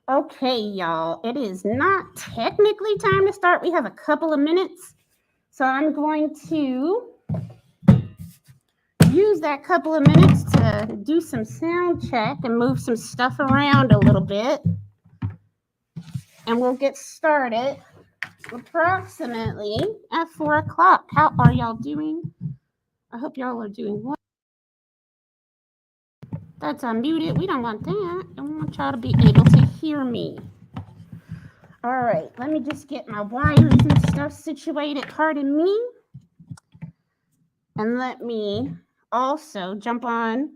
Okay, y'all, it is not technically time to start. We have a couple of minutes. So I'm going to use that couple of minutes to do some sound check and move some stuff around a little bit. And we'll get started approximately at 4 o'clock. How are y'all doing? I hope y'all are doing well. That's unmuted. We don't want that. I want y'all to be able to hear me. All right, let me just get my wires and stuff situated. Pardon me. And let me also jump on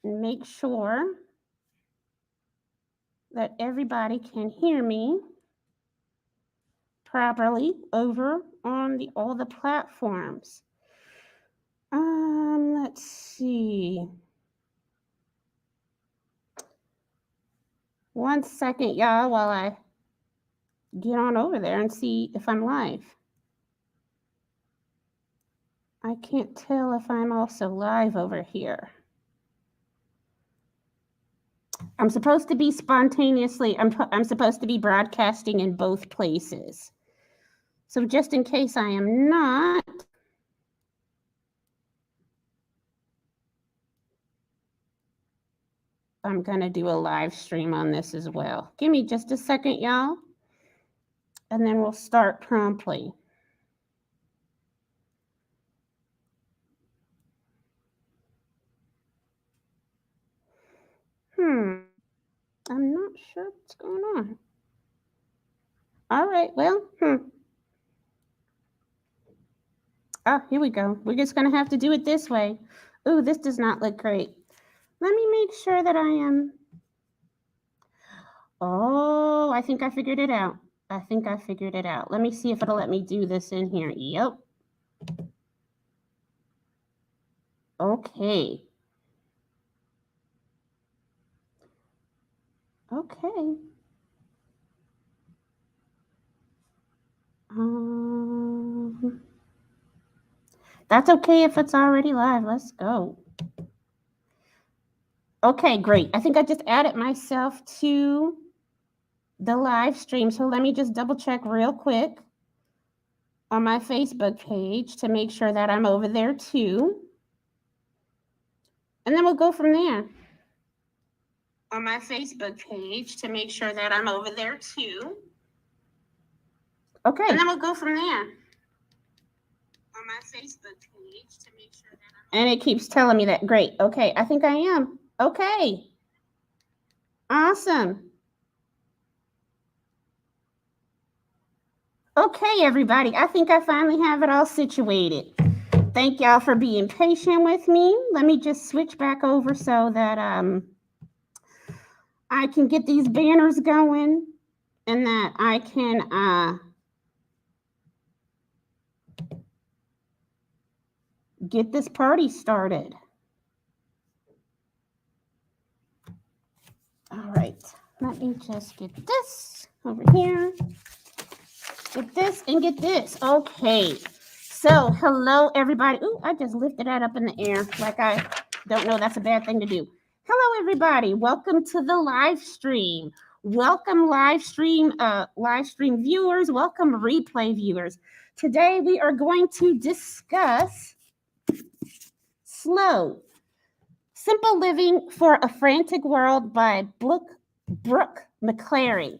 and make sure that everybody can hear me properly over on all the platforms. Let's see. 1 second, y'all, while I get on over there and see if I'm live. I can't tell if I'm also live over here. I'm supposed to be spontaneously, I'm supposed to be broadcasting in both places. So just in case I am not, I'm going to do a live stream on this as well. Give me just a second, y'all, and then we'll start promptly. I'm not sure what's going on. All right, well, Oh, here we go. We're just going to have to do it this way. Ooh, this does not look great. Let me make sure that I am. Oh, I think I figured it out. Let me see if it'll let me do this in here. Yep. Okay. Okay. That's okay if it's already live. Let's go. Okay, great. I think I just added myself to the live stream. So let me just double check real quick on my Facebook page to make sure that I'm over there too. And then we'll go from there. On my Facebook page to make sure that I'm over there too. Okay. And then we'll go from there. On my Facebook page to make sure that And it keeps telling me that. Great. Okay, I think I am. Okay. Awesome. Okay, everybody. I think I finally have it all situated. Thank y'all for being patient with me. Let me just switch back over so that I can get these banners going and that I can get this party started. All right, let me just get this over here. Get this and get this. Okay, so hello, everybody. Ooh, I just lifted that up in the air like I don't know that's a bad thing to do. Hello, everybody. Welcome to the live stream. Welcome, live stream viewers. Welcome, replay viewers. Today we are going to discuss Slow, Simple Living for a Frantic World by Brooke McClary.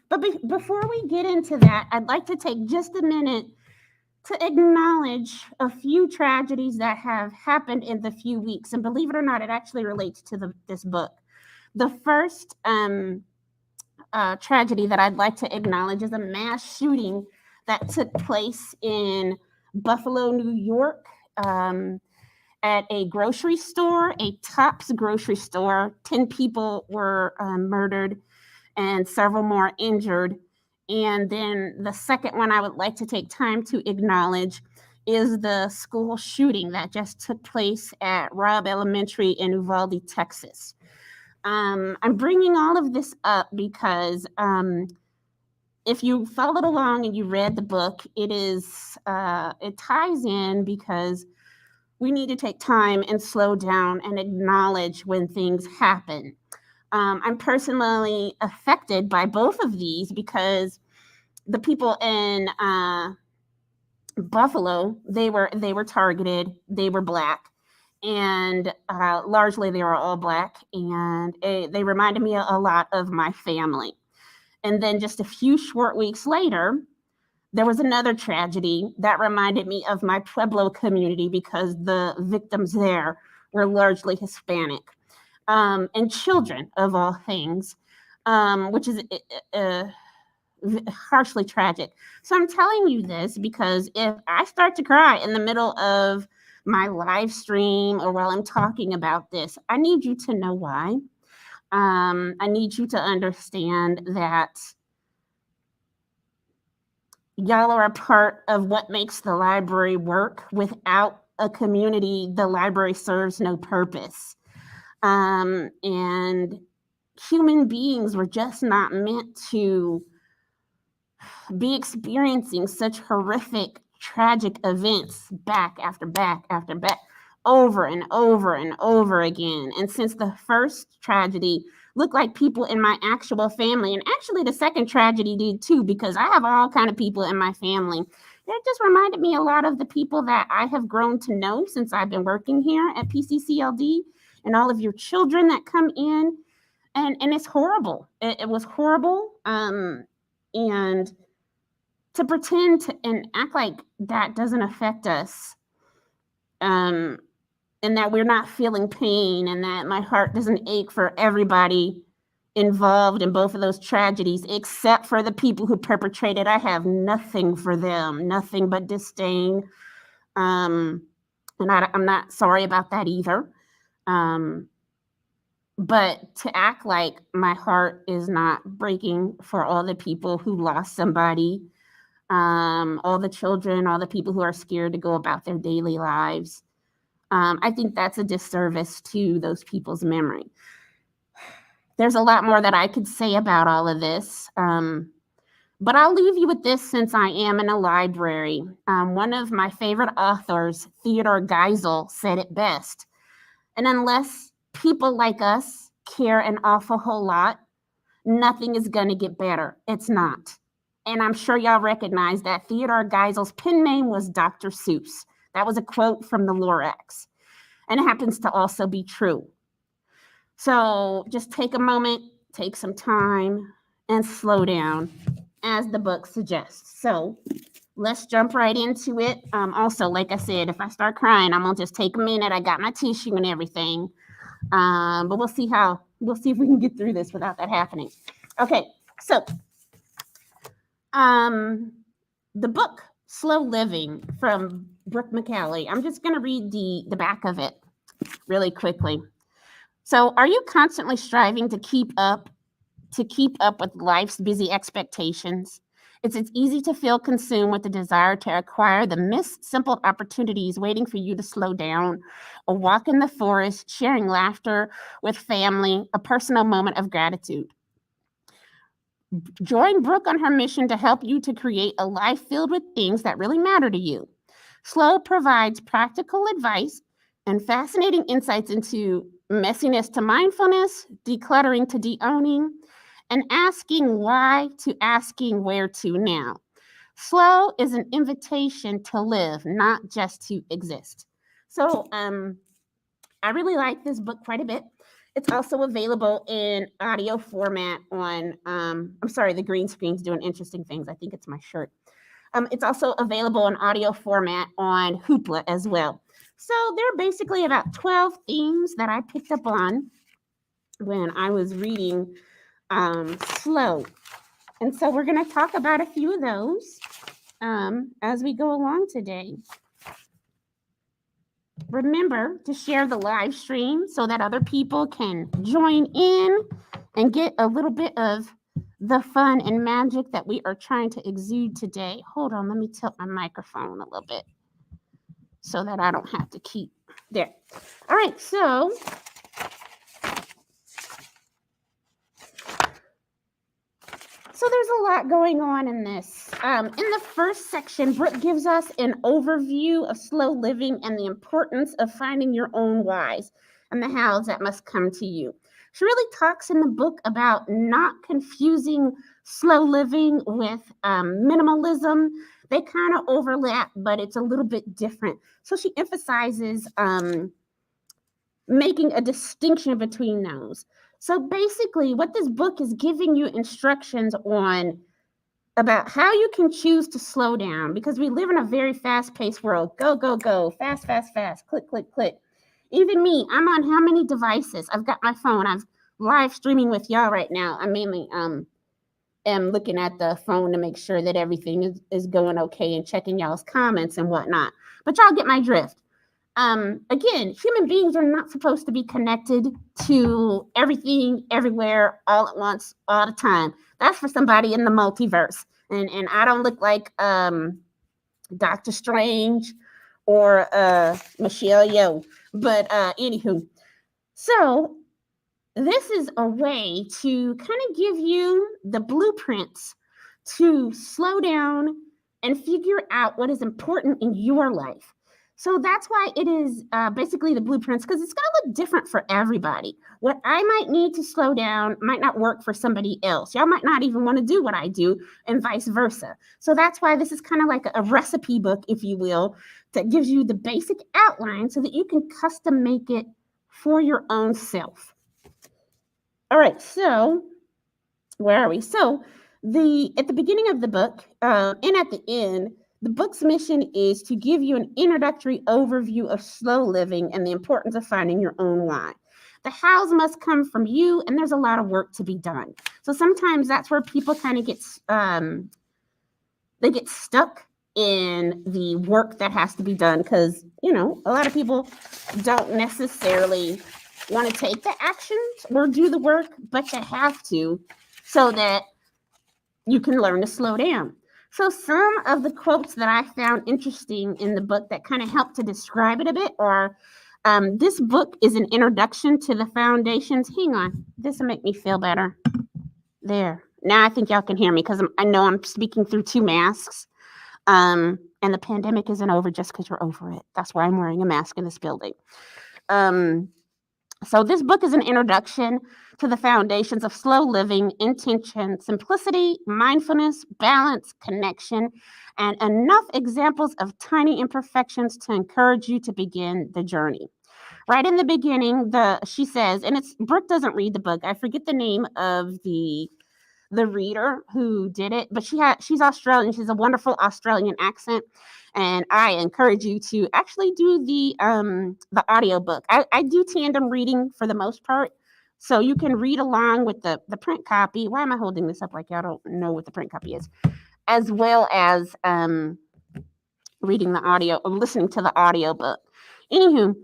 But before we get into that, I'd like to take just a minute to acknowledge a few tragedies that have happened in the few weeks. And believe it or not, it actually relates to this book. The first tragedy that I'd like to acknowledge is a mass shooting that took place in Buffalo, New York, at a grocery store, a Tops grocery store. 10 people were murdered and several more injured. And then the second one I would like to take time to acknowledge is the school shooting that just took place at Robb Elementary in Uvalde, Texas. I'm bringing all of this up because if you followed along and you read the book, it ties in because we need to take time and slow down and acknowledge when things happen. I'm personally affected by both of these because the people in Buffalo, they were targeted. They were Black, and largely they were all Black, and they reminded me a lot of my family. And then just a few short weeks later, there was another tragedy that reminded me of my Pueblo community because the victims there were largely Hispanic, and children of all things, which is harshly tragic. So I'm telling you this because if I start to cry in the middle of my live stream or while I'm talking about this, I need you to know why. I need you to understand that y'all are a part of what makes the library work. Without a community, the library serves no purpose. And human beings were just not meant to be experiencing such horrific, tragic events back after back after back, over and over and over again. And since the first tragedy looked like people in my actual family, and actually the second tragedy did too, because I have all kind of people in my family, it just reminded me a lot of the people that I have grown to know since I've been working here at PCCLD, and all of your children that come in. And it's horrible. It was horrible. And to pretend and act like that doesn't affect us, and that we're not feeling pain, and that my heart doesn't ache for everybody involved in both of those tragedies, except for the people who perpetrated. I have nothing for them, nothing but disdain. And I'm not sorry about that either. But to act like my heart is not breaking for all the people who lost somebody, all the children, all the people who are scared to go about their daily lives, I think that's a disservice to those people's memory. There's a lot more that I could say about all of this, but I'll leave you with this since I am in a library. One of my favorite authors, Theodore Geisel, said it best. And unless people like us care an awful whole lot, nothing is going to get better. It's not. And I'm sure y'all recognize that Theodore Geisel's pen name was Dr. Seuss. That was a quote from the Lorax. And it happens to also be true. So just take a moment, take some time, and slow down, as the book suggests. So let's jump right into it. Also, like I said, if I start crying, I'm going to just take a minute. I got my tissue and everything. But we'll see if we can get through this without that happening. Okay, so the book Slow Living from Brooke McCallie. I'm just going to read the back of it really quickly. So, are you constantly striving to keep up with life's busy expectations? It's easy to feel consumed with the desire to acquire the missed simple opportunities waiting for you to slow down, a walk in the forest, sharing laughter with family, a personal moment of gratitude. Join Brooke on her mission to help you to create a life filled with things that really matter to you. Slow provides practical advice and fascinating insights into messiness to mindfulness, decluttering to de-owning, and asking why to asking where to now. Slow is an invitation to live, not just to exist. So I really like this book quite a bit. It's also available in audio format on, I'm sorry, the green screen's doing interesting things. I think it's my shirt. It's also available in audio format on Hoopla as well. So there are basically about 12 themes that I picked up on when I was reading Slow. And so we're going to talk about a few of those as we go along today. Remember to share the live stream so that other people can join in and get a little bit of the fun and magic that we are trying to exude today. Hold on, let me tilt my microphone a little bit so that I don't have to keep there. All right, so there's a lot going on in this. In the first section, Brooke gives us an overview of slow living and the importance of finding your own whys. and the hows that must come to you. She really talks in the book about not confusing slow living with minimalism. They kind of overlap, but it's a little bit different. So she emphasizes making a distinction between those. So basically, what this book is giving you instructions on about how you can choose to slow down, because we live in a very fast-paced world. Go, go, go, fast, fast, fast, click, click, click. Even me, I'm on how many devices? I've got my phone. I'm live streaming with y'all right now. I mainly am looking at the phone to make sure that everything is going okay and checking y'all's comments and whatnot. But y'all get my drift. Again, human beings are not supposed to be connected to everything, everywhere, all at once, all the time. That's for somebody in the multiverse. And I don't look like Doctor Strange or Michelle Yeoh. But anywho, so this is a way to kind of give you the blueprints to slow down and figure out what is important in your life. So that's why it is basically the blueprints, because it's going to look different for everybody. What I might need to slow down might not work for somebody else. Y'all might not even want to do what I do, and vice versa. So that's why this is kind of like a recipe book, if you will, that gives you the basic outline so that you can custom make it for your own self. All right, so where are we? So at the beginning of the book and at the end, the book's mission is to give you an introductory overview of slow living and the importance of finding your own why. The hows must come from you, and there's a lot of work to be done. So sometimes that's where people kind of get stuck in the work that has to be done, because a lot of people don't necessarily want to take the actions or do the work, but you have to, so that you can learn to slow down. So some of the quotes that I found interesting in the book that kind of help to describe it a bit are, this book is an introduction to the foundations. Hang on, this will make me feel better. There. Now I think y'all can hear me, because I know I'm speaking through two masks. And the pandemic isn't over just because you're over it. That's why I'm wearing a mask in this building. So this book is an introduction to the foundations of slow living, intention, simplicity, mindfulness, balance, connection, and enough examples of tiny imperfections to encourage you to begin the journey. Right in the beginning, she says, and Brooke doesn't read the book. I forget the name of the reader who did it, but she's Australian. She's a wonderful Australian accent. And I encourage you to actually do the audiobook. I do tandem reading for the most part. So you can read along with the print copy. Why am I holding this up like y'all don't know what the print copy is? As well as reading the audio or listening to the audiobook. Anywho,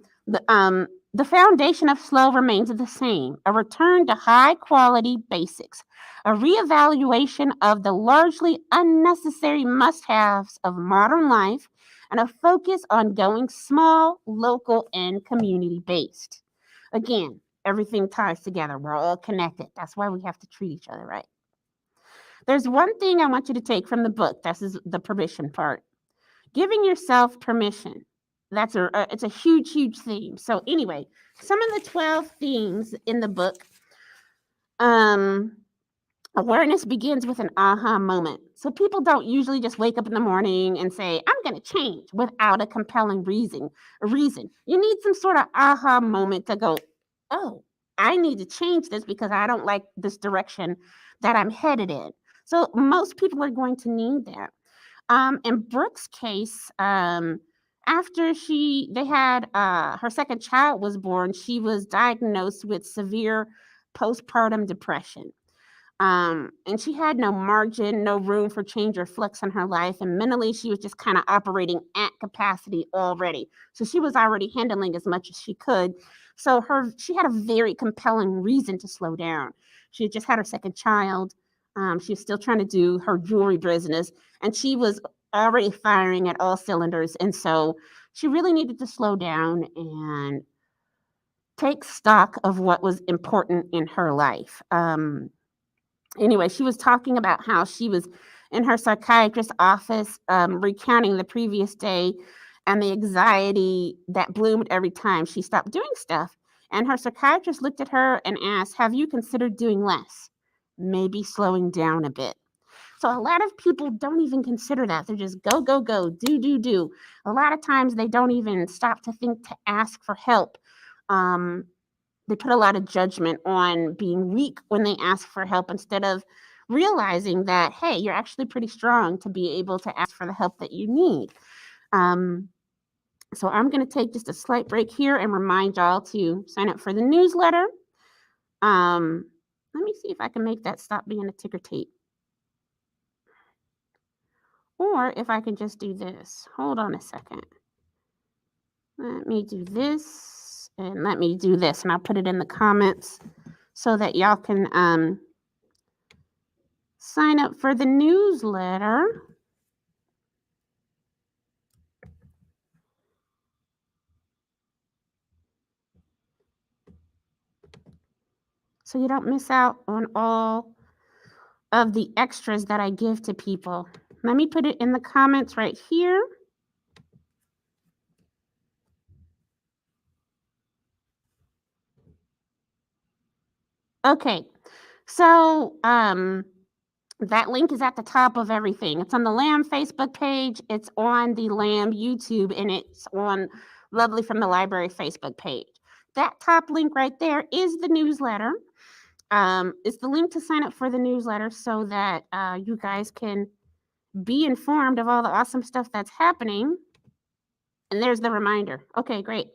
the foundation of slow remains the same: a return to high quality basics, a reevaluation of the largely unnecessary must-haves of modern life, and a focus on going small, local, and community-based. Again, everything ties together. We're all connected. That's why we have to treat each other right. There's one thing I want you to take from the book. This is the permission part. Giving yourself permission. It's a huge, huge theme. So anyway, some of the 12 themes in the book, awareness begins with an aha moment. So people don't usually just wake up in the morning and say, I'm going to change, without a compelling reason. You need some sort of aha moment to go, oh, I need to change this because I don't like this direction that I'm headed in. So most people are going to need that. In Brooke's case, after they had her second child was born, she was diagnosed with severe postpartum depression. And she had no margin, no room for change or flex in her life. And mentally, she was just kind of operating at capacity already. So she was already handling as much as she could. So she had a very compelling reason to slow down. She had just had her second child. She was still trying to do her jewelry business, and she was already firing at all cylinders. And so she really needed to slow down and take stock of what was important in her life. Anyway, she was talking about how she was in her psychiatrist's office, recounting the previous day and the anxiety that bloomed every time she stopped doing stuff. And her psychiatrist looked at her and asked, "Have you considered doing less? Maybe slowing down a bit." So a lot of people don't even consider that. They're just go, go, go, do, do, do. A lot of times they don't even stop to think to ask for help. Um, they put a lot of judgment on being weak when they ask for help instead of realizing that, hey, you're actually pretty strong to be able to ask for the help that you need. Um, so I'm going to take just a slight break here and remind y'all to sign up for the newsletter. Let me see if I can make that stop being a ticker tape. Or if I can just do this. Hold on a second. Let me do this and let me do this. And I'll put it in the comments so that y'all can sign up for the newsletter. So you don't miss out on all of the extras that I give to people. Let me put it in the comments right here. Okay, so that link is at the top of everything. It's on the LAM Facebook page, it's on the LAM YouTube, and it's on Lovely from the Library Facebook page. That top link right there is the newsletter. It's the link to sign up for the newsletter so that you guys can be informed of all the awesome stuff that's happening. And there's the reminder. Okay, great.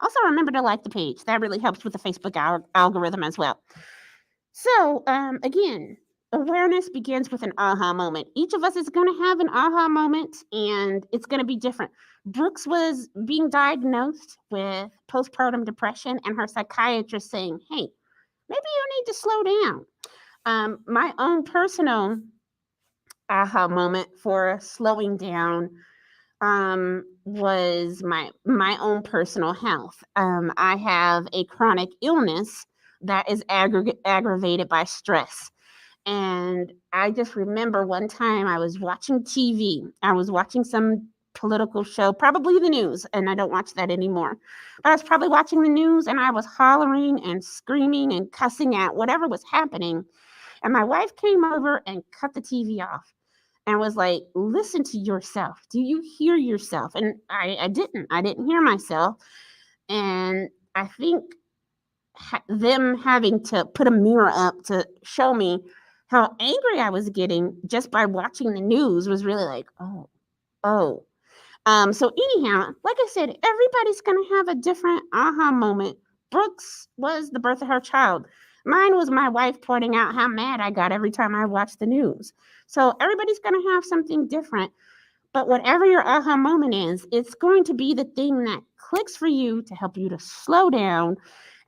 Also, remember to like the page. That really helps with the Facebook algorithm as well. So, again, awareness begins with an aha moment. Each of us is going to have an aha moment, and it's going to be different. Brooks was being diagnosed with postpartum depression, and her psychiatrist saying, hey, maybe you need to slow down. My own personal aha moment for slowing down was my own personal health. I have a chronic illness that is aggravated by stress. And I just remember one time I was watching TV. I was watching some political show, probably the news, and I don't watch that anymore. But I was probably watching the news and I was hollering and screaming and cussing at whatever was happening. And my wife came over and cut the TV off and was like, listen to yourself. Do you hear yourself? And I didn't hear myself. And I think them having to put a mirror up to show me how angry I was getting just by watching the news was really like, oh. So anyhow, like I said, everybody's going to have a different aha moment. Brooks was the birth of her child. Mine was my wife pointing out how mad I got every time I watched the news. So everybody's going to have something different. But whatever your aha moment is, it's going to be the thing that clicks for you to help you to slow down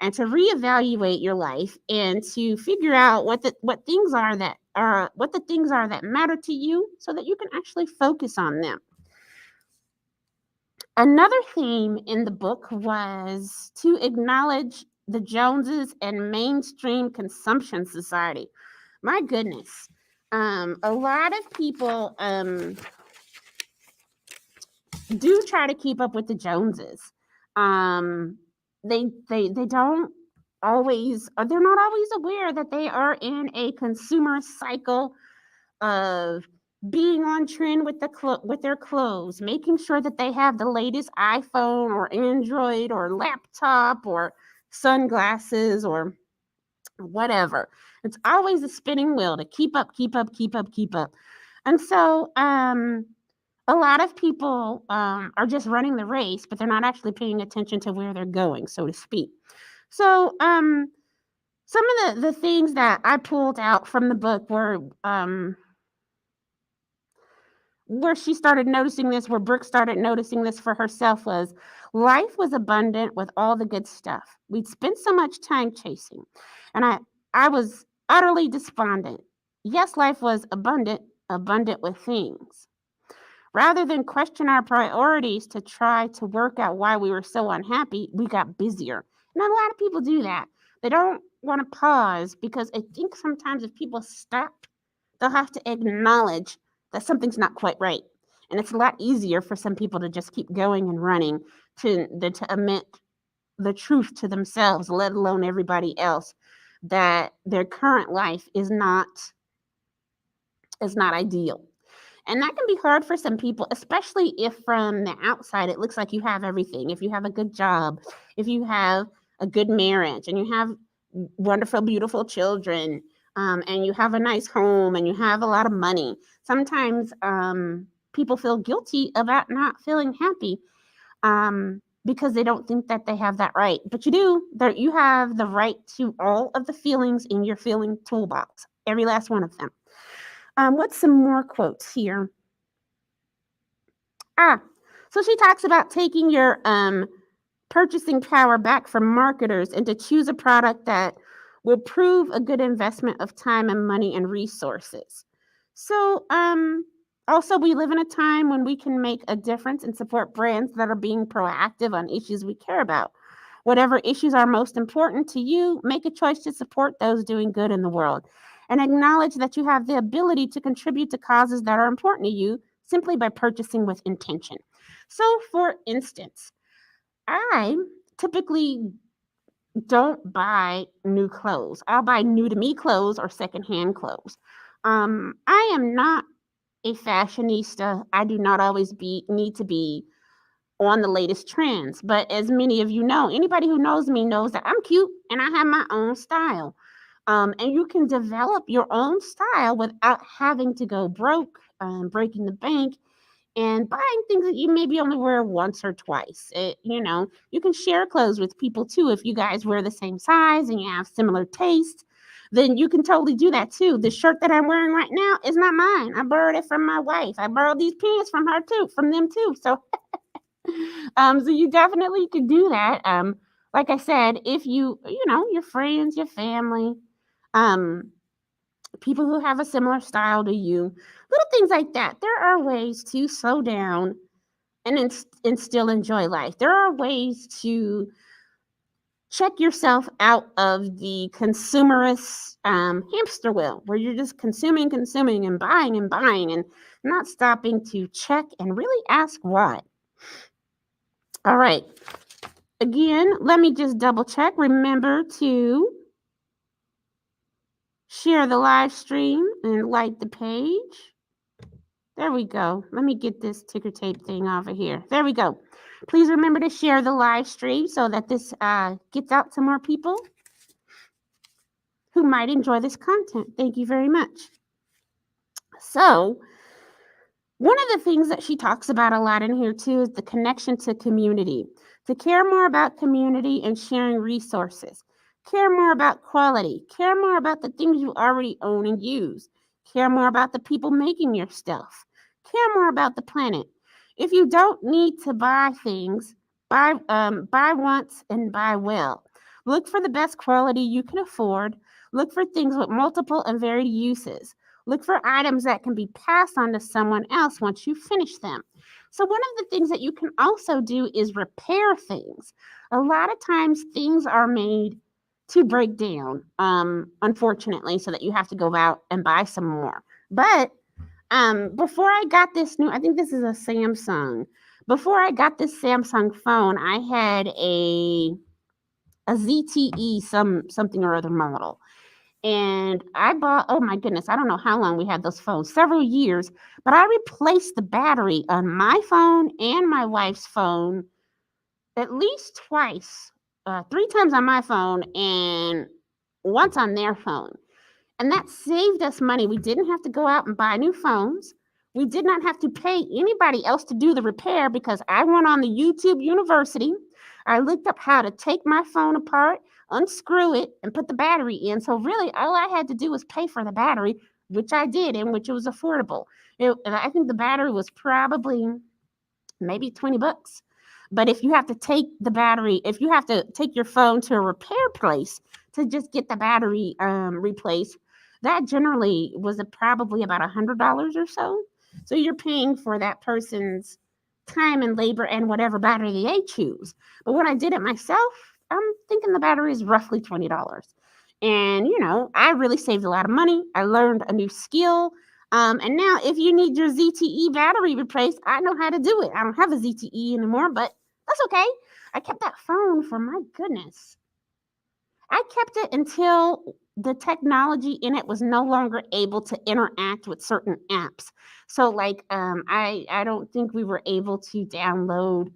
and to reevaluate your life and to figure out what the things are that matter to you so that you can actually focus on them. Another theme in the book was to acknowledge the Joneses and mainstream consumption society. My goodness. A lot of people do try to keep up with the Joneses. They don't always, or they're not always aware that they are in a consumer cycle of being on trend with with their clothes, making sure that they have the latest iPhone or Android or laptop or sunglasses or whatever. It's always a spinning wheel to keep up. And so a lot of people are just running the race, but they're not actually paying attention to where they're going, so to speak. So some of the things that I pulled out from the book were where she started noticing this, where Brooke started noticing this for herself, was life was abundant with all the good stuff. We'd spent so much time chasing, and I was utterly despondent. Yes, life was abundant with things. Rather than question our priorities to try to work out why we were so unhappy, we got busier. And a lot of people do that. They don't want to pause because I think sometimes if people stop, they'll have to acknowledge that something's not quite right. And it's a lot easier for some people to just keep going and running than to admit the truth to themselves, let alone everybody else, that their current life is not ideal. And that can be hard for some people, especially if from the outside it looks like you have everything. If you have a good job, if you have a good marriage, and you have wonderful, beautiful children, and you have a nice home, and you have a lot of money. Sometimes people feel guilty about not feeling happy, because they don't think that they have that right. But you do. You have the right to all of the feelings in your feeling toolbox, every last one of them. What's some more quotes here? So she talks about taking your purchasing power back from marketers and to choose a product that will prove a good investment of time and money and resources. So also, we live in a time when we can make a difference and support brands that are being proactive on issues we care about. Whatever issues are most important to you, make a choice to support those doing good in the world, and acknowledge that you have the ability to contribute to causes that are important to you simply by purchasing with intention. So, for instance, I typically don't buy new clothes. I'll buy new to me clothes or secondhand clothes. I am not a fashionista. I do not always need to be on the latest trends. But as many of you know, anybody who knows me knows that I'm cute and I have my own style. And you can develop your own style without having to go broke, breaking the bank, and buying things that you maybe only wear once or twice. You can share clothes with people too. If you guys wear the same size and you have similar tastes, then you can totally do that too. The shirt that I'm wearing right now is not mine. I borrowed it from my wife. I borrowed these pants from her too, from them too. So, so you definitely could do that. Like I said, if your friends, your family, um, people who have a similar style to you, little things like that. There are ways to slow down and still enjoy life. There are ways to check yourself out of the consumerist hamster wheel where you're just consuming, and buying and not stopping to check and really ask why. All right. Again, let me just double check. Remember to share the live stream and like the page. There we go. Let me get this ticker tape thing off of here. There we go. Please remember to share the live stream so that this gets out to more people who might enjoy this content. Thank you very much. So, one of the things that she talks about a lot in here too is the connection to community. To care more about community and sharing resources. Care more about quality. Care more about the things you already own and use. Care more about the people making your stuff. Care more about the planet. If you don't need to buy things, buy once and buy well. Look for the best quality you can afford. Look for things with multiple and varied uses. Look for items that can be passed on to someone else once you finish them. So one of the things that you can also do is repair things. A lot of times things are made to break down, unfortunately, so that you have to go out and buy some more. But before I got this I think this is a Samsung. Before I got this Samsung phone, I had a ZTE something or other model. And I bought, oh my goodness, I don't know how long we had those phones, several years, but I replaced the battery on my phone and my wife's phone at least twice, 3 times on my phone and once on their phone. And that saved us money. We didn't have to go out and buy new phones. We did not have to pay anybody else to do the repair because I went on the YouTube University. I looked up how to take my phone apart, unscrew it, and put the battery in. So really, all I had to do was pay for the battery, which I did, and which was affordable. And I think the battery was probably maybe $20. But if you have to take the battery, if you have to take your phone to a repair place to just get the battery replaced, that generally was probably about $100 or so. So you're paying for that person's time and labor and whatever battery they choose. But when I did it myself, I'm thinking the battery is roughly $20. And, I really saved a lot of money. I learned a new skill. And now if you need your ZTE battery replaced, I know how to do it. I don't have a ZTE anymore, but that's okay. I kept that phone for, my goodness, I kept it until the technology in it was no longer able to interact with certain apps. So like I don't think we were able to download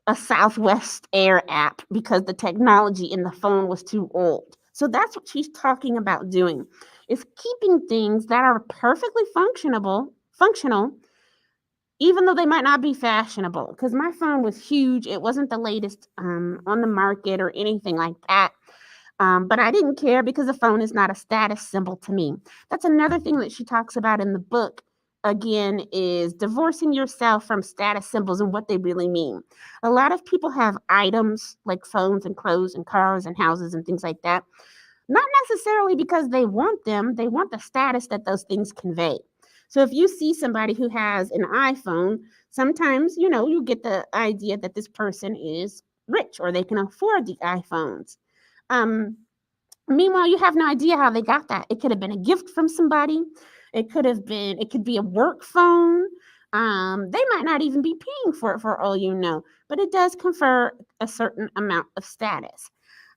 a Southwest Air app because the technology in the phone was too old. So that's what she's talking about doing, is keeping things that are perfectly functional, even though they might not be fashionable. Because my phone was huge. It wasn't the latest on the market or anything like that. But I didn't care because the phone is not a status symbol to me. That's another thing that she talks about in the book, again, is divorcing yourself from status symbols and what they really mean. A lot of people have items like phones and clothes and cars and houses and things like that, not necessarily because they want them, they want the status that those things convey. So if you see somebody who has an iPhone, sometimes, you get the idea that this person is rich or they can afford the iPhones. Meanwhile, you have no idea how they got that. It could have been a gift from somebody. It could be a work phone. They might not even be paying for it for all you know, but it does confer a certain amount of status.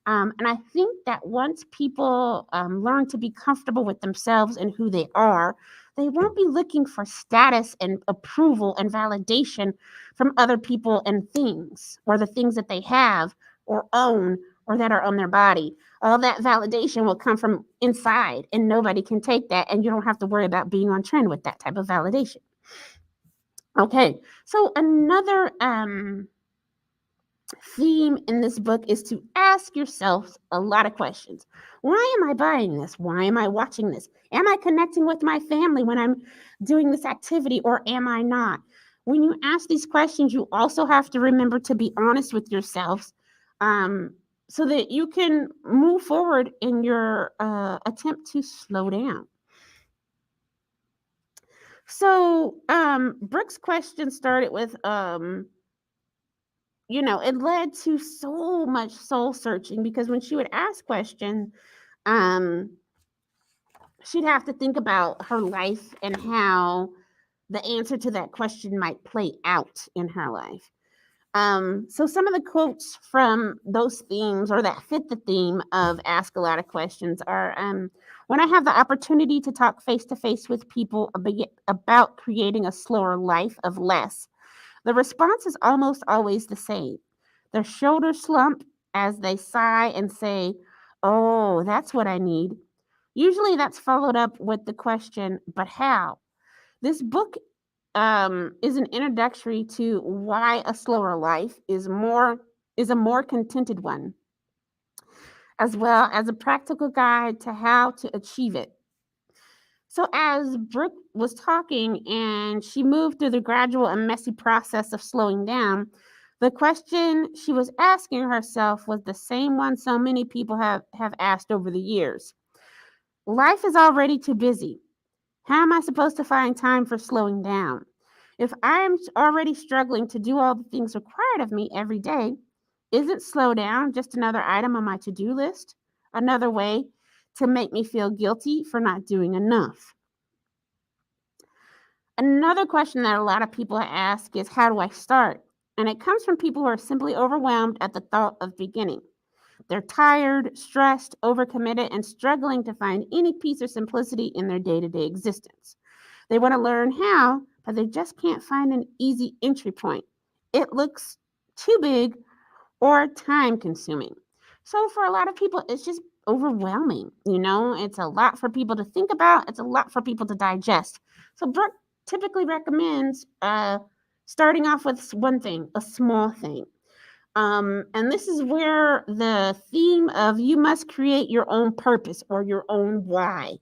And I think that once people learn to be comfortable with themselves and who they are, they won't be looking for status and approval and validation from other people and things, or the things that they have or own or that are on their body. All that validation will come from inside, and nobody can take that, and you don't have to worry about being on trend with that type of validation. Okay, so another theme in this book is to ask yourself a lot of questions. Why am I buying this? Why am I watching this? Am I connecting with my family when I'm doing this activity, or am I not? When you ask these questions, you also have to remember to be honest with yourselves, so that you can move forward in your attempt to slow down. So Brooke's question started with it led to so much soul searching, because when she would ask questions, um, she'd have to think about her life and how the answer to that question might play out in her life. So some of the quotes from those themes, or that fit the theme of ask a lot of questions, are when I have the opportunity to talk face to face with people about creating a slower life of less, the response is almost always the same. Their shoulders slump as they sigh and say, "Oh, that's what I need." Usually that's followed up with the question, "But how?" This book is an introductory to why a slower life is a more contented one, as well as a practical guide to how to achieve it. So as Brooke was talking and she moved through the gradual and messy process of slowing down, the question she was asking herself was the same one so many people have asked over the years. Life is already too busy. How am I supposed to find time for slowing down? If I'm already struggling to do all the things required of me every day, isn't slow down just another item on my to-do list? Another way to make me feel guilty for not doing enough? Another question that a lot of people ask is, how do I start? And it comes from people who are simply overwhelmed at the thought of beginning. They're tired, stressed, overcommitted, and struggling to find any peace or simplicity in their day-to-day existence. They want to learn how, but they just can't find an easy entry point. It looks too big or time consuming. So for a lot of people, it's just overwhelming. It's a lot for people to think about, it's a lot for people to digest. So Brooke typically recommends starting off with one thing, a small thing. And this is where the theme of you must create your own purpose or your own why.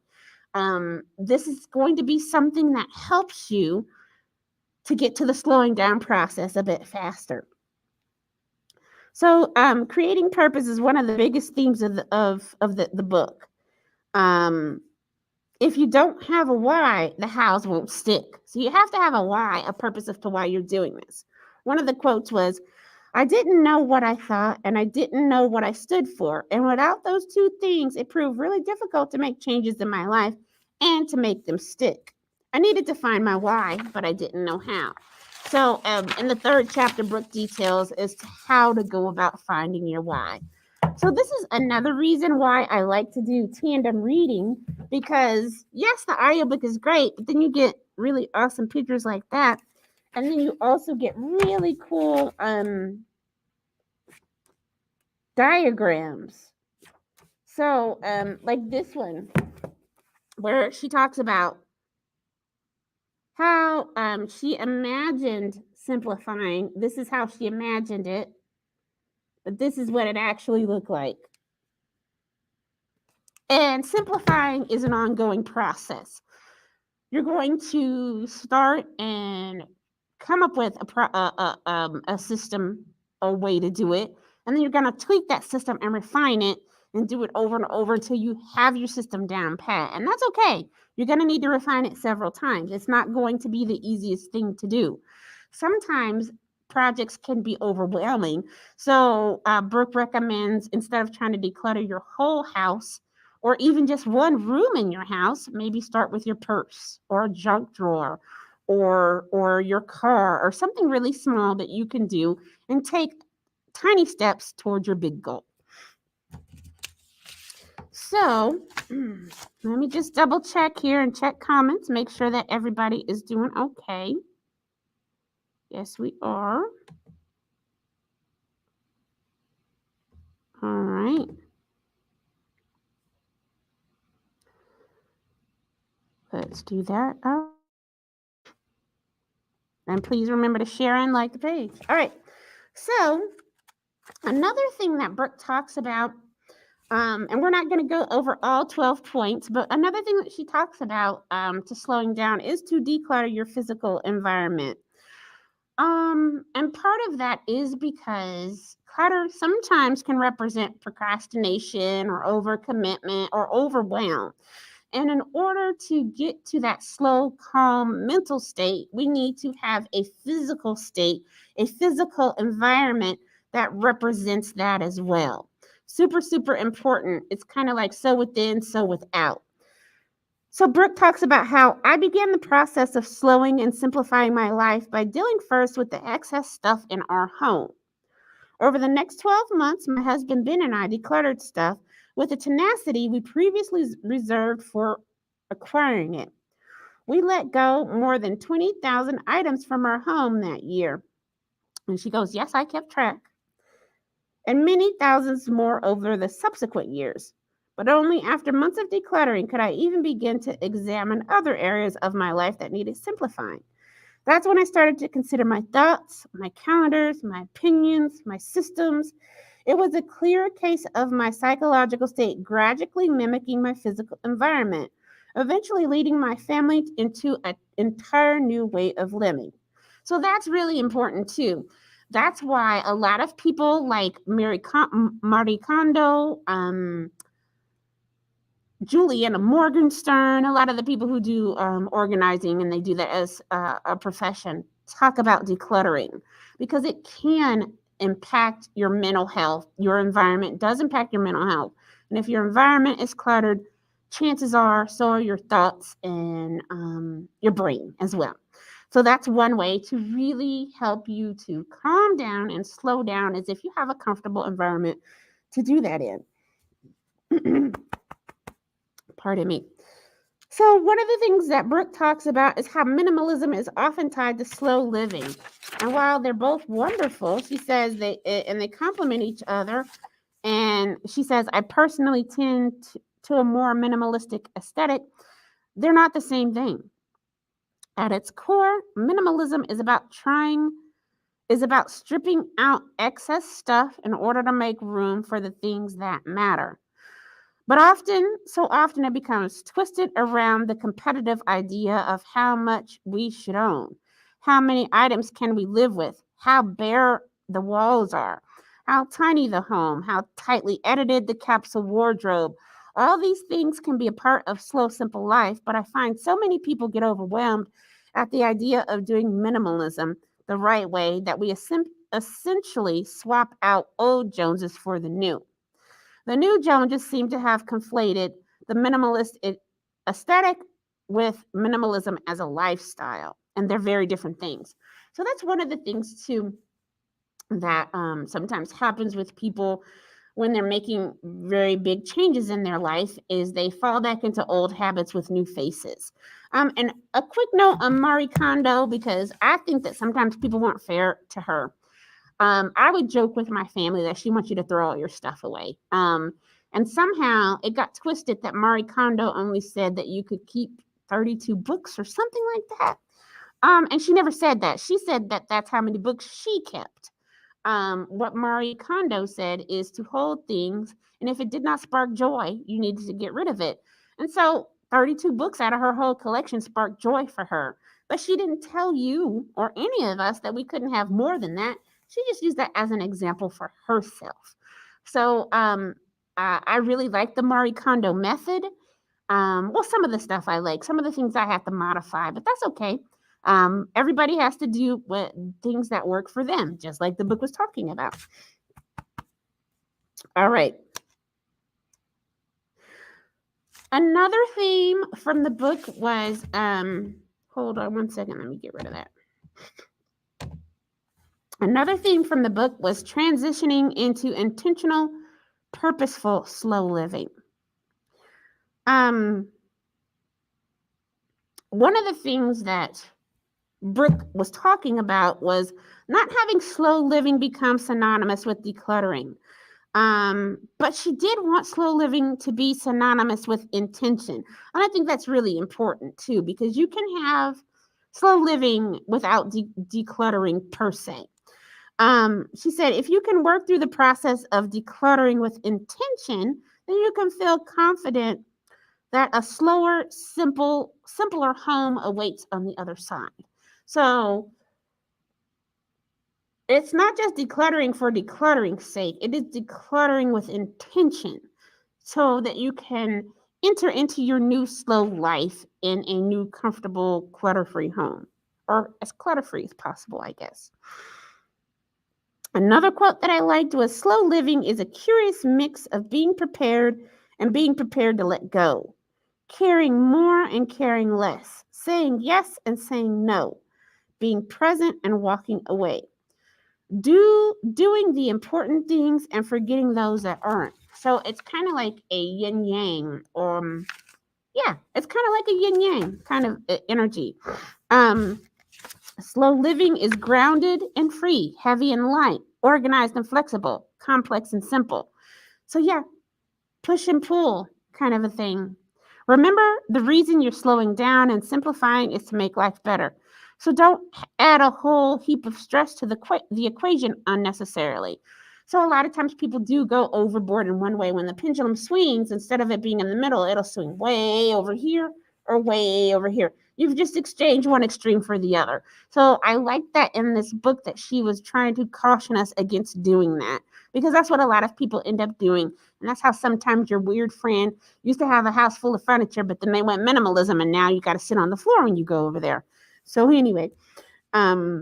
This is going to be something that helps you to get to the slowing down process a bit faster. So, creating purpose is one of the biggest themes of the book. If you don't have a why, the hows won't stick. So you have to have a why, a purpose as to why you're doing this. One of the quotes was, "I didn't know what I thought, and I didn't know what I stood for. And without those two things, it proved really difficult to make changes in my life and to make them stick. I needed to find my why, but I didn't know how." So in the third chapter, Brooke details as to how to go about finding your why. So this is another reason why I like to do tandem reading, because yes, the audiobook is great, but then you get really awesome pictures like that. And then you also get really cool diagrams. So like this one, where she talks about how she imagined simplifying. This is how she imagined it, but this is what it actually looked like. And simplifying is an ongoing process. You're going to start and come up with a system, a way to do it, and then you're going to tweak that system and refine it and do it over and over until you have your system down pat. And that's okay. You're going to need to refine it several times. It's not going to be the easiest thing to do. Sometimes projects can be overwhelming. So Brooke recommends, instead of trying to declutter your whole house, or even just one room in your house, maybe start with your purse or a junk drawer or your car, or something really small that you can do and take tiny steps towards your big goal. So let me just double check here and check comments, make sure that everybody is doing okay. Yes, we are. All right. Let's do that. Oh. And please remember to share and like the page. All right. So another thing that Brooke talks about, and we're not going to go over all 12 points, but another thing that she talks about to slowing down is to declutter your physical environment. And part of that is because clutter sometimes can represent procrastination or overcommitment or overwhelm. And in order to get to that slow, calm mental state, we need to have a physical state, a physical environment that represents that as well. Super, super important. It's kind of like so within, so without. So Brooke talks about how I began the process of slowing and simplifying my life by dealing first with the excess stuff in our home. Over the next 12 months, my husband Ben and I decluttered stuff with a tenacity we previously reserved for acquiring it. We let go more than 20,000 items from our home that year. And she goes, yes, I kept track. And many thousands more over the subsequent years. But only after months of decluttering could I even begin to examine other areas of my life that needed simplifying. That's when I started to consider my thoughts, my calendars, my opinions, my systems. It was a clear case of my psychological state gradually mimicking my physical environment, eventually leading my family into an entire new way of living. So that's really important too. That's why a lot of people like Marie Kondo, Juliana Morgenstern, a lot of the people who do organizing, and they do that as a profession, talk about decluttering, because it can impact your mental health. Your environment does impact your mental health. And if your environment is cluttered, chances are so are your thoughts and your brain as well. So that's one way to really help you to calm down and slow down, is if you have a comfortable environment to do that in. Pardon me. So one of the things that Brooke talks about is how minimalism is often tied to slow living. And while they're both wonderful, she says they complement each other. And she says, I personally tend to a more minimalistic aesthetic. They're not the same thing. At its core, minimalism is about stripping out excess stuff in order to make room for the things that matter. But so often it becomes twisted around the competitive idea of how much we should own. How many items can we live with? How bare the walls are? How tiny the home? How tightly edited the capsule wardrobe? All these things can be a part of slow, simple life, but I find so many people get overwhelmed at the idea of doing minimalism the right way that we essentially swap out old Joneses for the new. The new Joneses seem to have conflated the minimalist aesthetic with minimalism as a lifestyle, and they're very different things. So that's one of the things too that sometimes happens with people when they're making very big changes in their life is they fall back into old habits with new faces. And a quick note on Marie Kondo, because I think that sometimes people weren't fair to her. I would joke with my family that she wants you to throw all your stuff away. And somehow it got twisted that Marie Kondo only said that you could keep 32 books or something like that. And she never said that. She said that that's how many books she kept. What Marie Kondo said is to hold things, and if it did not spark joy, you needed to get rid of it. And so 32 books out of her whole collection sparked joy for her. But she didn't tell you or any of us that we couldn't have more than that. She just used that as an example for herself. So I really like the Marie Kondo method. Well, some of the stuff I like, some of the things I have to modify, but that's okay. Everybody has to do things that work for them, just like the book was talking about. All right. Another theme from the book was, hold on one second, let me get rid of that. Another theme from the book was transitioning into intentional, purposeful, slow living. One of the things that Brooke was talking about was not having slow living become synonymous with decluttering. But she did want slow living to be synonymous with intention. And I think that's really important too, because you can have slow living without decluttering per se. She said, if you can work through the process of decluttering with intention, then you can feel confident that a slower, simpler home awaits on the other side. So it's not just decluttering for decluttering's sake. It is decluttering with intention so that you can enter into your new slow life in a new, comfortable, clutter-free home, or as clutter-free as possible, I guess. Another quote that I liked was, slow living is a curious mix of being prepared and being prepared to let go, caring more and caring less, saying yes and saying no, being present and walking away. Doing the important things and forgetting those that aren't. So it's kind of like a yin yang, yeah, it's kind of like a yin yang kind of energy. Slow living is grounded and free, heavy and light, organized and flexible, complex and simple. So yeah, push and pull kind of a thing. Remember, the reason you're slowing down and simplifying is to make life better. So don't add a whole heap of stress to the equation unnecessarily. So a lot of times people do go overboard in one way. When the pendulum swings, instead of it being in the middle, it'll swing way over here or way over here. You've just exchanged one extreme for the other. So I like that in this book that she was trying to caution us against doing that, because that's what a lot of people end up doing. And that's how sometimes your weird friend used to have a house full of furniture, but then they went minimalism and now you got to sit on the floor when you go over there. So anyway, another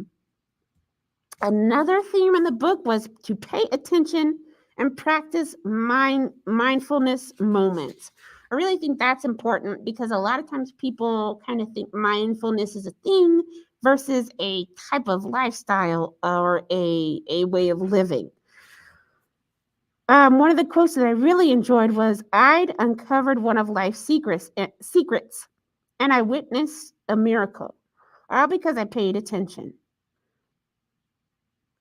theme in the book was to pay attention and practice mindfulness moments. I really think that's important because a lot of times people kind of think mindfulness is a thing versus a type of lifestyle or a way of living. One of the quotes that I really enjoyed was, I'd uncovered one of life's secrets, and I witnessed a miracle, all because I paid attention.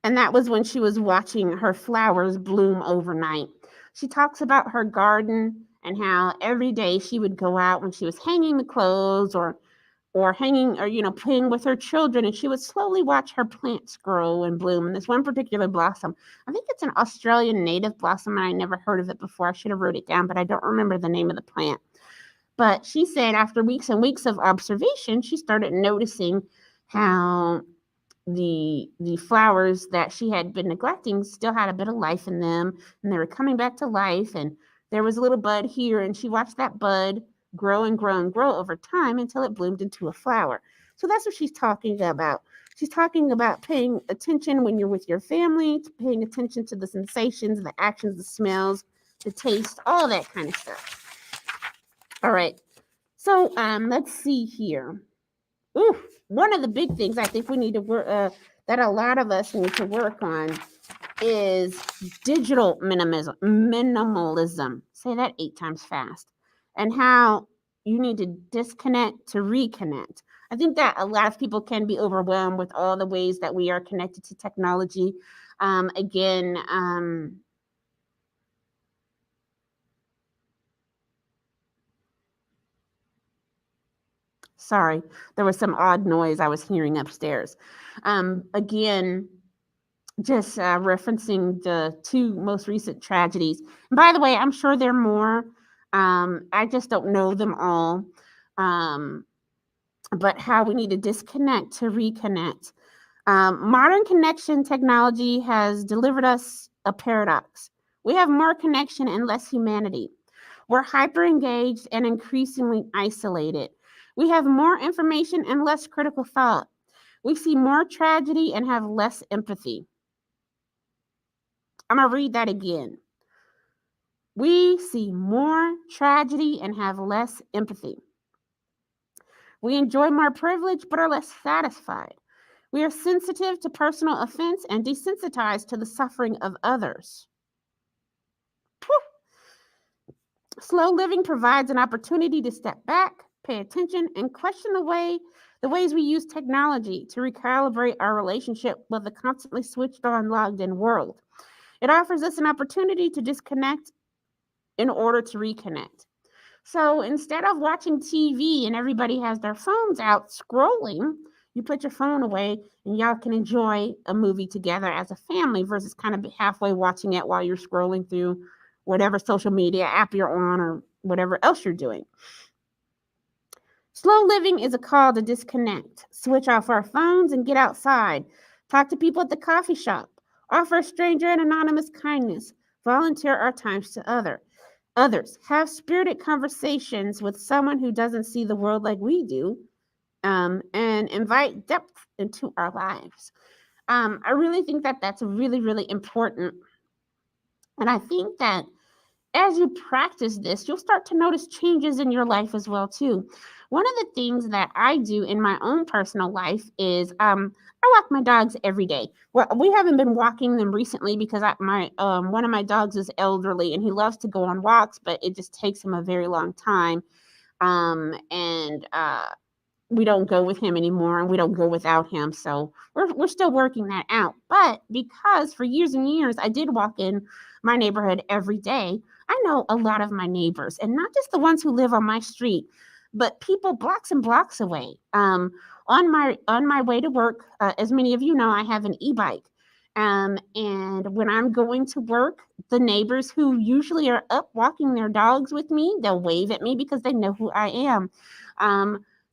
And that was when she was watching her flowers bloom overnight. She talks about her garden and how every day she would go out when she was hanging the clothes or hanging or playing with her children, and she would slowly watch her plants grow and bloom. And this one particular blossom, I think it's an Australian native blossom, and I never heard of it before. I should have wrote it down, but I don't remember the name of the plant. But she said after weeks and weeks of observation, she started noticing how the flowers that she had been neglecting still had a bit of life in them, and they were coming back to life. And there was a little bud here, and she watched that bud grow and grow and grow over time until it bloomed into a flower. So that's what she's talking about. She's talking about paying attention when you're with your family, paying attention to the sensations, the actions, the smells, the taste, all that kind of stuff. All right. So let's see here. One of the big things I think we need to work, that a lot of us need to work on, is digital minimalism. Say that 8 times fast. And how you need to disconnect to reconnect. I think that a lot of people can be overwhelmed with all the ways that we are connected to technology. Again, sorry, there was some odd noise I was hearing upstairs. Again, just referencing the 2 most recent tragedies. And by the way, I'm sure there are more. I just don't know them all. Um, but how we need to disconnect to reconnect. Modern connection technology has delivered us a paradox. We have more connection and less humanity. We're hyper engaged and increasingly isolated. We have more information and less critical thought. We see more tragedy and have less empathy. I'm going to read that again. We see more tragedy and have less empathy. We enjoy more privilege but are less satisfied. We are sensitive to personal offense and desensitized to the suffering of others. Whew. Slow living provides an opportunity to step back, pay attention, and question the ways we use technology to recalibrate our relationship with a constantly switched on, logged in world. It offers us an opportunity to disconnect in order to reconnect. So instead of watching TV and everybody has their phones out scrolling, you put your phone away and y'all can enjoy a movie together as a family versus kind of halfway watching it while you're scrolling through whatever social media app you're on or whatever else you're doing. Slow living is a call to disconnect, switch off our phones and get outside, talk to people at the coffee shop, offer a stranger an anonymous kindness, volunteer our times to others, have spirited conversations with someone who doesn't see the world like we do, and invite depth into our lives. I really think that that's really, really important. And I think that as you practice this, you'll start to notice changes in your life as well too. One of the things that I do in my own personal life is I walk my dogs every day. Well, we haven't been walking them recently because my one of my dogs is elderly and he loves to go on walks, but it just takes him a very long time. And we don't go with him anymore and we don't go without him. So we're still working that out. But because for years and years I did walk in my neighborhood every day, I know a lot of my neighbors, and not just the ones who live on my street, but people blocks and blocks away. On my way to work, as many of you know, I have an e-bike. And when I'm going to work, the neighbors who usually are up walking their dogs with me, they'll wave at me because they know who I am.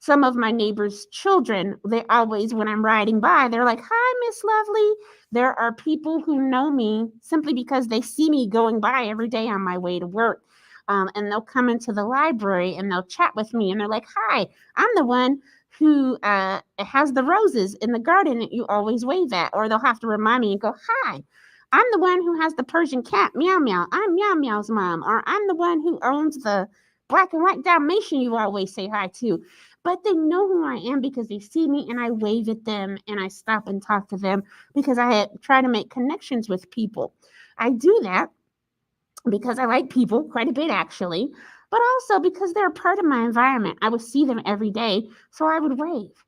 Some of my neighbors' children, they always, when I'm riding by, they're like, "Hi, Miss Lovely." There are people who know me simply because they see me going by every day on my way to work. And they'll come into the library and they'll chat with me and they're like, "Hi, I'm the one who has the roses in the garden that you always wave at." Or they'll have to remind me and go, "Hi, I'm the one who has the Persian cat, Meow Meow. I'm Meow Meow's mom." Or "I'm the one who owns the black and white Dalmatian you always say hi to." But they know who I am because they see me and I wave at them and I stop and talk to them because I try to make connections with people. I do that because I like people quite a bit, actually, but also because they're a part of my environment. I would see them every day, so I would wave.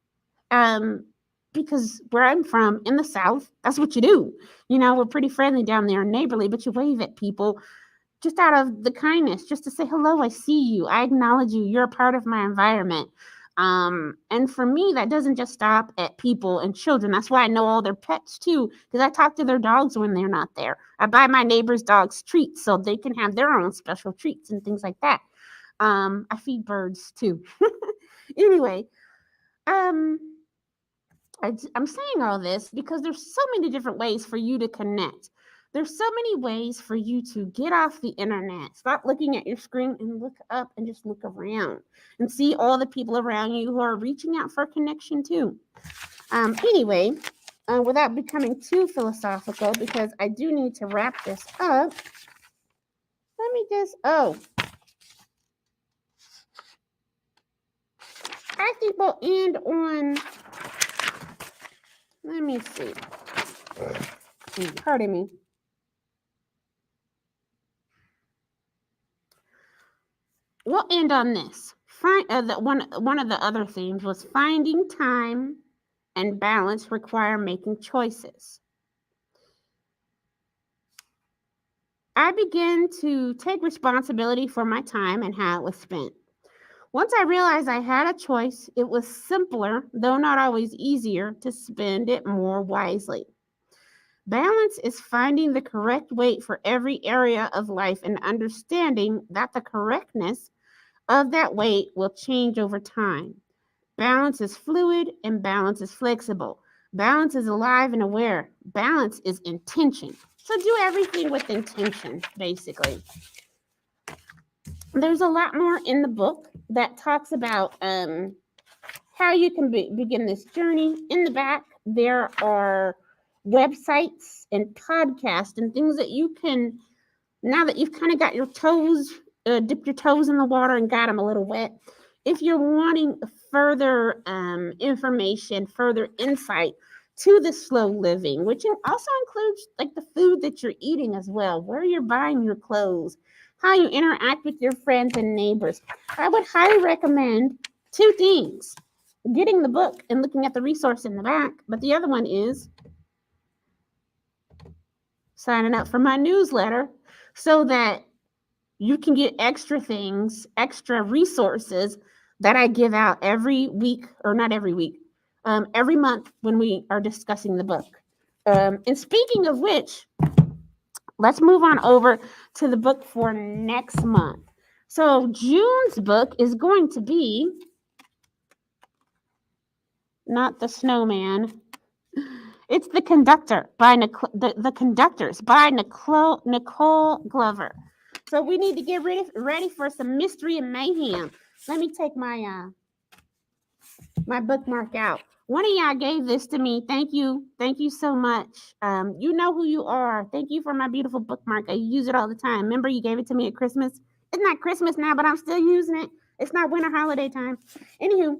Um, because where I'm from in the South, that's what you do. You know, we're pretty friendly down there and neighborly, but you wave at people just out of the kindness, just to say hello. I see you. I acknowledge you. You're a part of my environment. And for me, that doesn't just stop at people and children. That's why I know all their pets too, because I talk to their dogs when they're not there. I buy my neighbors' dogs treats so they can have their own special treats and things like that. I feed birds too. Anyway, um, I'm saying all this because there's so many different ways for you to connect. There's so many ways for you to get off the internet. Stop looking at your screen and look up and just look around and see all the people around you who are reaching out for connection too. Anyway, without becoming too philosophical, because I do need to wrap this up. Let me just, I think we'll end on, let me see. Pardon me. We'll end on this. One of the other themes was finding time and balance require making choices. I began to take responsibility for my time and how it was spent. Once I realized I had a choice, it was simpler, though not always easier, to spend it more wisely. Balance is finding the correct weight for every area of life and understanding that the correctness of that weight will change over time. Balance is fluid and balance is flexible. Balance is alive and aware. Balance is intention. So do everything with intention, basically. There's a lot more in the book that talks about how you can begin this journey. In the back, there are websites and podcasts and things that you can, now that you've kind of got your toes, dipped your toes in the water and got them a little wet. If you're wanting further information, further insight to the slow living, which also includes like the food that you're eating as well, where you're buying your clothes, how you interact with your friends and neighbors, I would highly recommend two things: getting the book and looking at the resource in the back, but the other one is signing up for my newsletter so that you can get extra things, extra resources that I give out every week, or not every week, every month when we are discussing the book. And speaking of which, let's move on over to the book for next month. So June's book is going to be not The Snowman. It's The Conductor by The Conductors by Nicole Glover. So we need to get ready for some mystery and mayhem. Let me take my my bookmark out. One of y'all gave this to me. Thank you. Thank you so much. You know who you are. Thank you for my beautiful bookmark. I use it all the time. Remember, you gave it to me at Christmas? It's not Christmas now, but I'm still using it. It's not winter holiday time. Anywho,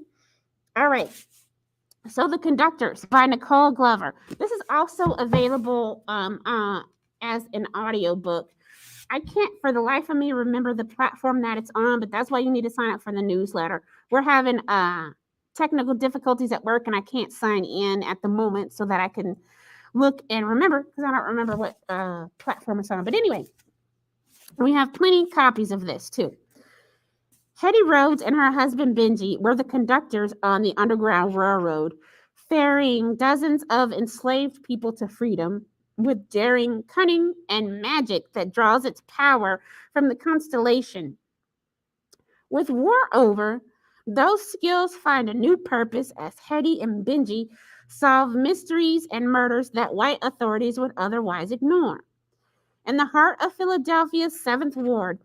all right. So The Conductors by Nicole Glover. This is also available as an audio book. I can't for the life of me remember the platform that it's on, but that's why you need to sign up for the newsletter. We're having technical difficulties at work and I can't sign in at the moment so that I can look and remember, because I don't remember what platform it's on. But anyway, we have plenty of copies of this too. Hetty Rhodes and her husband Benji were the conductors on the Underground Railroad, ferrying dozens of enslaved people to freedom with daring, cunning, and magic that draws its power from the constellation. With war over, those skills find a new purpose as Hetty and Benji solve mysteries and murders that white authorities would otherwise ignore. In the heart of Philadelphia's 7th Ward,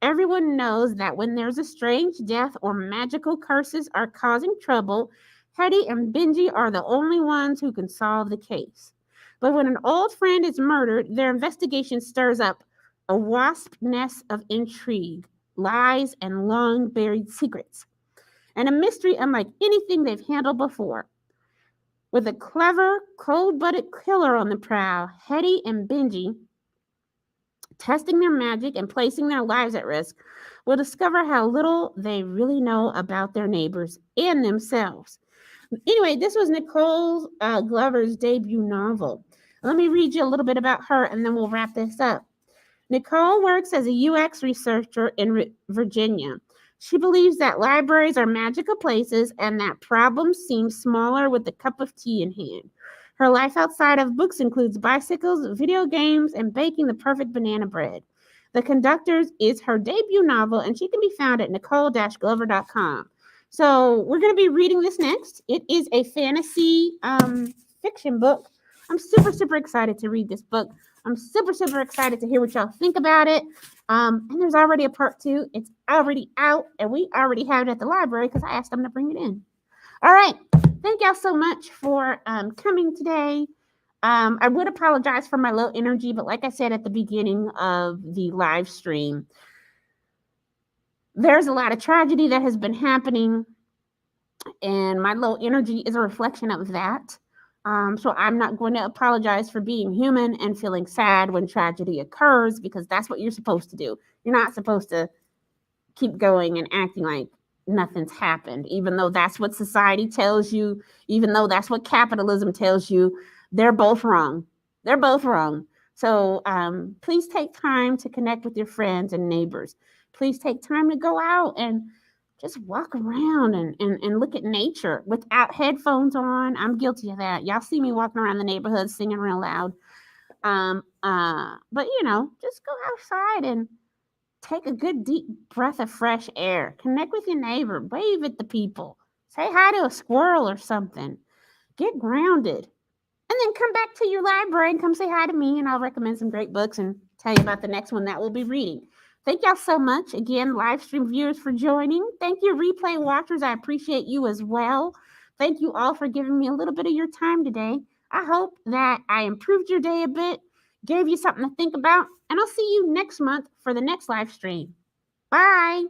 everyone knows that when there's a strange death or magical curses are causing trouble, Hetty and Benji are the only ones who can solve the case. But when an old friend is murdered, their investigation stirs up a wasp nest of intrigue, lies, and long-buried secrets, and a mystery unlike anything they've handled before. With a clever, cold-blooded killer on the prowl, Hetty and Benji, testing their magic and placing their lives at risk, will discover how little they really know about their neighbors and themselves. Anyway, this was Nicole Glover's debut novel. Let me read you a little bit about her and then we'll wrap this up. Nicole works as a UX researcher in Virginia. She believes that libraries are magical places and that problems seem smaller with a cup of tea in hand. Her life outside of books includes bicycles, video games, and baking the perfect banana bread. The Conductors is her debut novel, and she can be found at nicole-glover.com. So we're going to be reading this next. It is a fantasy fiction book. I'm super, super excited to read this book. I'm super, super excited to hear what y'all think about it. And there's already a part 2. It's already out, and we already have it at the library because I asked them to bring it in. All right. Thank y'all so much for coming today. I would apologize for my low energy, but like I said at the beginning of the live stream, there's a lot of tragedy that has been happening And my low energy is a reflection of that. So I'm not going to apologize for being human and feeling sad when tragedy occurs, because that's what you're supposed to do. You're not supposed to keep going and acting like nothing's happened, even though that's what society tells you, even though that's what capitalism tells you. They're both wrong. They're both wrong. So please take time to connect with your friends and neighbors. Please take time to go out and just walk around and look at nature without headphones on. I'm guilty of that. Y'all see me walking around the neighborhood singing real loud. But just go outside and take a good deep breath of fresh air. Connect with your neighbor. Wave at the people. Say hi to a squirrel or something. Get grounded. And then come back to your library and come say hi to me, and I'll recommend some great books and tell you about the next one that we'll be reading. Thank y'all so much. Again, live stream viewers, for joining. Thank you, replay watchers. I appreciate you as well. Thank you all for giving me a little bit of your time today. I hope that I improved your day a bit, gave you something to think about, and I'll see you next month for the next live stream. Bye.